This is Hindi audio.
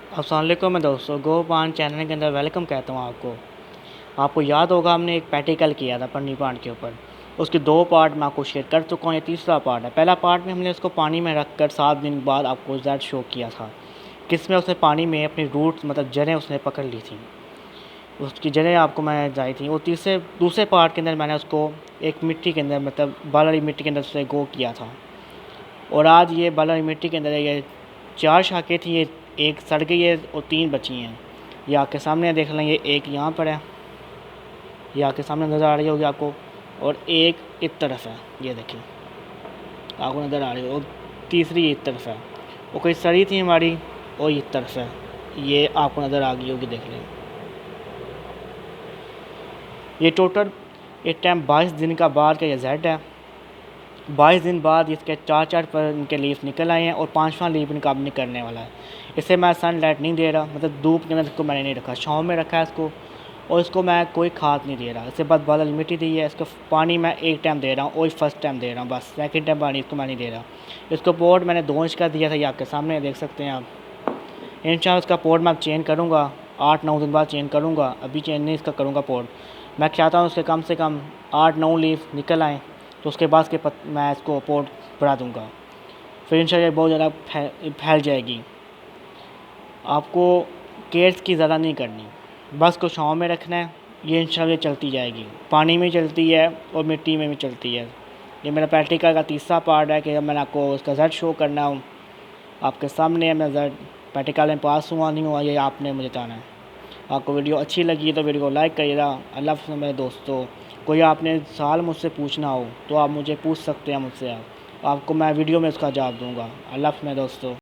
अस्सलाम वालेकुम मैं दोस्तों गो पान चैनल के अंदर वेलकम कहता हूँ आपको। आपको याद होगा हमने एक प्रैक्टिकल किया था पन्नी पान के ऊपर। उसके 2 पार्ट मैं आपको शेयर कर चुका हूँ, ये तीसरा पार्ट है। पहला पार्ट में हमने उसको पानी में रख कर 7 दिन बाद आपको रिज़ल्ट शो किया था, किसमें उसने पानी में अपनी रूट्स मतलब जड़ें उसने पकड़ ली थी, उसकी जड़ें आपको मैं बताई थी। और दूसरे पार्ट के अंदर मैंने उसको एक मिट्टी के अंदर मतलब बाल वाली मिट्टी के अंदर उससे गो किया था। और आज ये बाल वाली मिट्टी के अंदर ये 4 शाखें थी, ये एक सड़ गई है और 3 बची हैं। ये आपके सामने देख लें, ये एक यहाँ पर है, ये आपके सामने नज़र आ रही होगी आपको, और एक इस तरफ है, ये देखिए आपको नज़र आ रही है, और तीसरी इस तरफ है। वो कोई सड़ी थी हमारी और इस तरफ है, ये आपको नज़र आ गई होगी, देख लें। ये टोटल एक टाइम 22 दिन का बाद का रिज़ल्ट है। 22 दिन बाद इसके 4 पर इनके लीफ निकल आए हैं और 5वां लीफ इनका अब निकलने वाला है। इसे मैं सनलाइट नहीं दे रहा, मतलब धूप के अंदर इसको मैंने नहीं रखा, छाँव में रखा है इसको। और इसको मैं कोई खाद नहीं दे रहा, इसके बाद बादल मिट्टी दी है। इसको पानी मैं एक टाइम दे रहा हूँ और फर्स्ट टाइम दे रहा हूँ, बस सेकंड टाइम पानी इसको मैं नहीं दे रहा। इसको पोर्ट मैंने 2 इंच का दिया था, ये आपके सामने देख सकते हैं आप। इंशाल्लाह इसका पोर्ट मैं चेंज करूँगा, 8-9 दिन बाद चेंज करूँगा, अभी चेंज नहीं इसका करूँगा पोर्ट। मैं चाहता हूँ उसके कम से कम 8-9 लीफ निकल आएँ, तो उसके बाद मैं इसको पोर्ट बढ़ा दूँगा, फिर इंशाल्लाह बहुत ज़्यादा फैल जाएगी। आपको केयर्स की ज़्यादा नहीं करनी, बस को छाँव में रखना है। ये इंशाल्लाह चलती जाएगी, पानी में चलती है और मिट्टी में भी चलती है। ये मेरा प्रैक्टिकल का तीसरा पार्ट है कि जब मैंने आपको उसका रिज़ल्ट शो करना हो, आपके सामने है मैं रिज़ल्ट प्रैक्टिकल में पास हुआ नहीं हुआ, ये आपने मुझे बताना है। आपको वीडियो अच्छी लगी तो वीडियो को लाइक करिएगा। अल्लाह हाफ़िज़ मेरे दोस्तों। कोई आपने सवाल मुझसे पूछना हो तो आप मुझे पूछ सकते हैं मुझसे, आपको मैं वीडियो में उसका जवाब दूँगा। अल्लाह हाफ़िज़ मेरे दोस्तों।